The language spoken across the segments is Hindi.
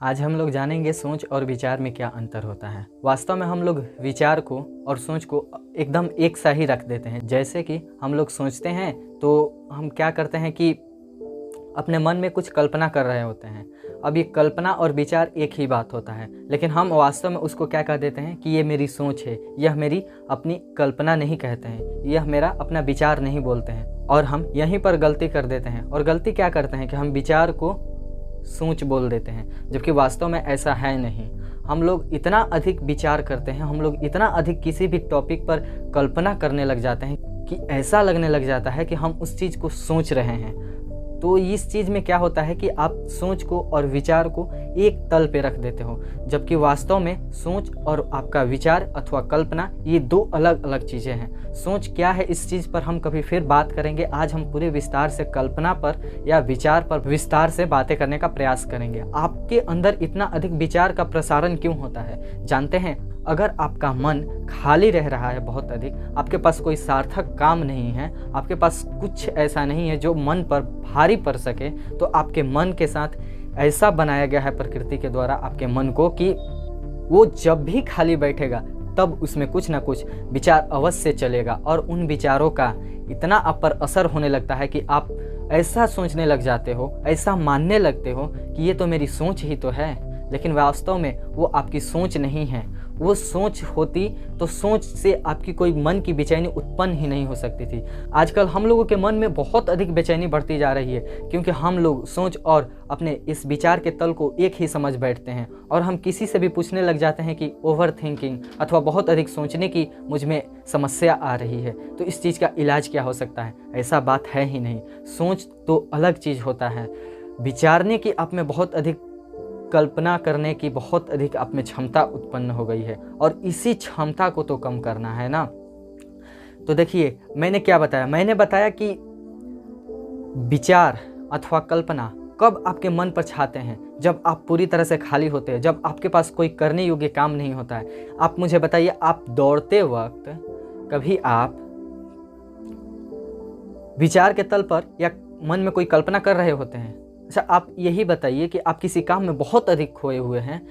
आज हम लोग जानेंगे सोच और विचार में क्या अंतर होता है। वास्तव में हम लोग विचार को और सोच को एकदम एक सा ही रख देते हैं। जैसे कि हम लोग सोचते हैं तो हम क्या करते हैं कि अपने मन में कुछ कल्पना कर रहे होते हैं। अब ये कल्पना और विचार एक ही बात होता है, लेकिन हम वास्तव में उसको क्या कह देते हैं कि ये मेरी सोच है, यह मेरी अपनी कल्पना नहीं कहते हैं, यह मेरा अपना विचार नहीं बोलते हैं। और हम यहीं पर गलती कर देते हैं। और गलती क्या करते हैं कि हम विचार को सोच बोल देते हैं, जबकि वास्तव में ऐसा है नहीं। हम लोग इतना अधिक विचार करते हैं, हम लोग इतना अधिक किसी भी टॉपिक पर कल्पना करने लग जाते हैं कि ऐसा लगने लग जाता है कि हम उस चीज़ को सोच रहे हैं। तो इस चीज़ में क्या होता है कि आप सोच को और विचार को एक तल पे रख देते हो, जबकि वास्तव में सोच और आपका विचार अथवा कल्पना ये दो अलग अलग चीज़ें हैं। सोच क्या है इस चीज़ पर हम कभी फिर बात करेंगे। आज हम पूरे विस्तार से कल्पना पर या विचार पर विस्तार से बातें करने का प्रयास करेंगे। आपके अंदर इतना अधिक विचार का प्रसारण क्यों होता है जानते हैं? अगर आपका मन खाली रह रहा है बहुत अधिक, आपके पास कोई सार्थक काम नहीं है, आपके पास कुछ ऐसा नहीं है जो मन पर भारी पड़ सके, तो आपके मन के साथ ऐसा बनाया गया है प्रकृति के द्वारा आपके मन को कि वो जब भी खाली बैठेगा तब उसमें कुछ ना कुछ विचार अवश्य चलेगा। और उन विचारों का इतना आप पर असर होने लगता है कि आप ऐसा सोचने लग जाते हो, ऐसा मानने लगते हो कि ये तो मेरी सोच ही तो है। लेकिन वास्तव में वो आपकी सोच नहीं है। वो सोच होती तो सोच से आपकी कोई मन की बेचैनी उत्पन्न ही नहीं हो सकती थी। आजकल हम लोगों के मन में बहुत अधिक बेचैनी बढ़ती जा रही है, क्योंकि हम लोग सोच और अपने इस विचार के तल को एक ही समझ बैठते हैं। और हम किसी से भी पूछने लग जाते हैं कि ओवर थिंकिंग अथवा बहुत अधिक सोचने की मुझ में समस्या आ रही है, तो इस चीज़ का इलाज क्या हो सकता है? ऐसा बात है ही नहीं। सोच तो अलग चीज़ होता है। विचारने की आप में बहुत अधिक, कल्पना करने की बहुत अधिक आप में क्षमता उत्पन्न हो गई है, और इसी क्षमता को तो कम करना है ना। तो देखिए मैंने क्या बताया, मैंने बताया कि विचार अथवा कल्पना कब आपके मन पर छाते हैं? जब आप पूरी तरह से खाली होते हैं, जब आपके पास कोई करने योग्य काम नहीं होता है। आप मुझे बताइए, आप दौड़ते वक्त कभी आप विचार के तल पर या मन में कोई कल्पना कर रहे होते हैं? अच्छा, आप यही बताइए कि आप किसी काम में बहुत अधिक खोए हुए हैं,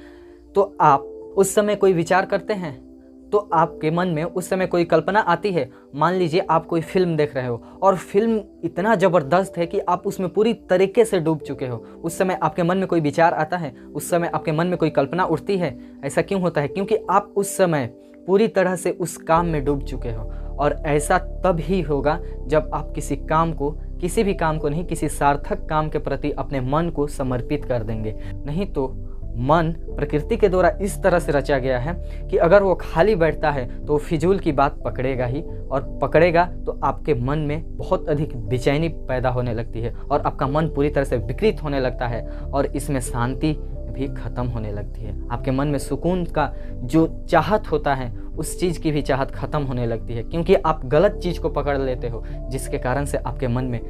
तो आप उस समय कोई विचार करते हैं? तो आपके मन में उस समय कोई कल्पना आती है? मान लीजिए आप कोई फिल्म देख रहे हो और फिल्म इतना ज़बरदस्त है कि आप उसमें पूरी तरीके से डूब चुके हो। उस समय आपके मन में कोई विचार आता है? उस समय आपके मन में कोई कल्पना उठती है? ऐसा क्यों होता है? क्योंकि आप उस समय पूरी तरह से उस काम में डूब चुके हो। और ऐसा तब ही होगा जब आप किसी काम को, किसी भी काम को नहीं, किसी सार्थक काम के प्रति अपने मन को समर्पित कर देंगे। नहीं तो मन प्रकृति के द्वारा इस तरह से रचा गया है कि अगर वो खाली बैठता है तो फिजूल की बात पकड़ेगा ही, और पकड़ेगा तो आपके मन में बहुत अधिक बेचैनी पैदा होने लगती है और आपका मन पूरी तरह से विकृत होने लगता है, और इसमें शांति भी खत्म होने लगती है। आपके मन में सुकून का जो चाहत होता है उस चीज़ की भी चाहत खत्म होने लगती है, क्योंकि आप गलत चीज़ को पकड़ लेते हो, जिसके कारण से आपके मन में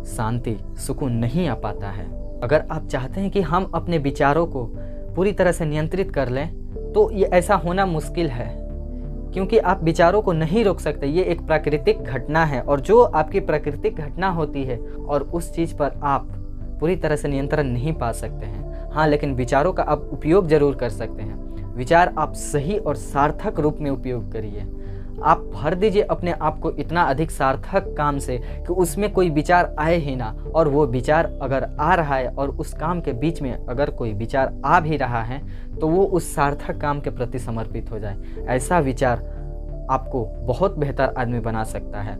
शांति, सुकून नहीं आ पाता है। अगर आप चाहते हैं कि हम अपने विचारों को पूरी तरह से नियंत्रित कर लें, तो ये ऐसा होना मुश्किल है, क्योंकि आप विचारों को नहीं रोक सकते। ये एक प्राकृतिक घटना है, और जो आपकी प्राकृतिक घटना होती है और उस चीज़ पर आप पूरी तरह से नियंत्रण नहीं पा सकते हैं। हाँ, लेकिन विचारों का आप उपयोग जरूर कर सकते हैं। विचार आप सही और सार्थक रूप में उपयोग करिए। आप भर दीजिए अपने आप को इतना अधिक सार्थक काम से कि उसमें कोई विचार आए ही ना। और वो विचार अगर आ रहा है और उस काम के बीच में अगर कोई विचार आ भी रहा है, तो वो उस सार्थक काम के प्रति समर्पित हो जाए। ऐसा विचार आपको बहुत बेहतर आदमी बना सकता है।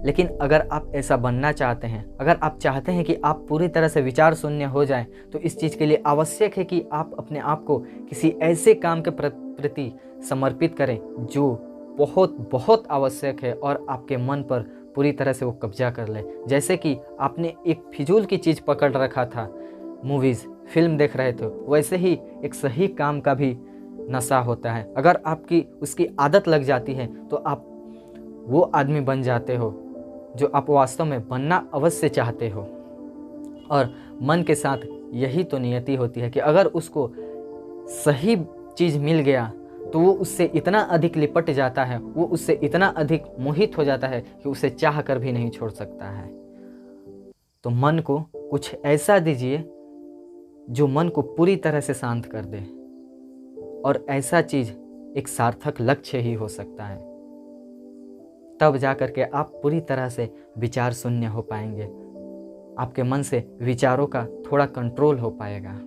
लेकिन अगर आप ऐसा बनना चाहते हैं, अगर आप चाहते हैं कि आप पूरी तरह से विचार शून्य हो जाएं, तो इस चीज़ के लिए आवश्यक है कि आप अपने आप को किसी ऐसे काम के प्रति समर्पित करें जो बहुत बहुत आवश्यक है और आपके मन पर पूरी तरह से वो कब्जा कर ले। जैसे कि आपने एक फिजूल की चीज़ पकड़ रखा था, मूवीज़, फिल्म देख रहे थे, वैसे ही एक सही काम का भी नशा होता है। अगर आपकी उसकी आदत लग जाती है तो आप वो आदमी बन जाते हो जो आप वास्तव में बनना अवश्य चाहते हो। और मन के साथ यही तो नियति होती है कि अगर उसको सही चीज़ मिल गया तो वो उससे इतना अधिक लिपट जाता है, वो उससे इतना अधिक मोहित हो जाता है कि उसे चाह कर भी नहीं छोड़ सकता है। तो मन को कुछ ऐसा दीजिए जो मन को पूरी तरह से शांत कर दे, और ऐसा चीज़ एक सार्थक लक्ष्य ही हो सकता है। तब जा कर के आप पूरी तरह से विचार शून्य हो पाएंगे, आपके मन से विचारों का थोड़ा कंट्रोल हो पाएगा।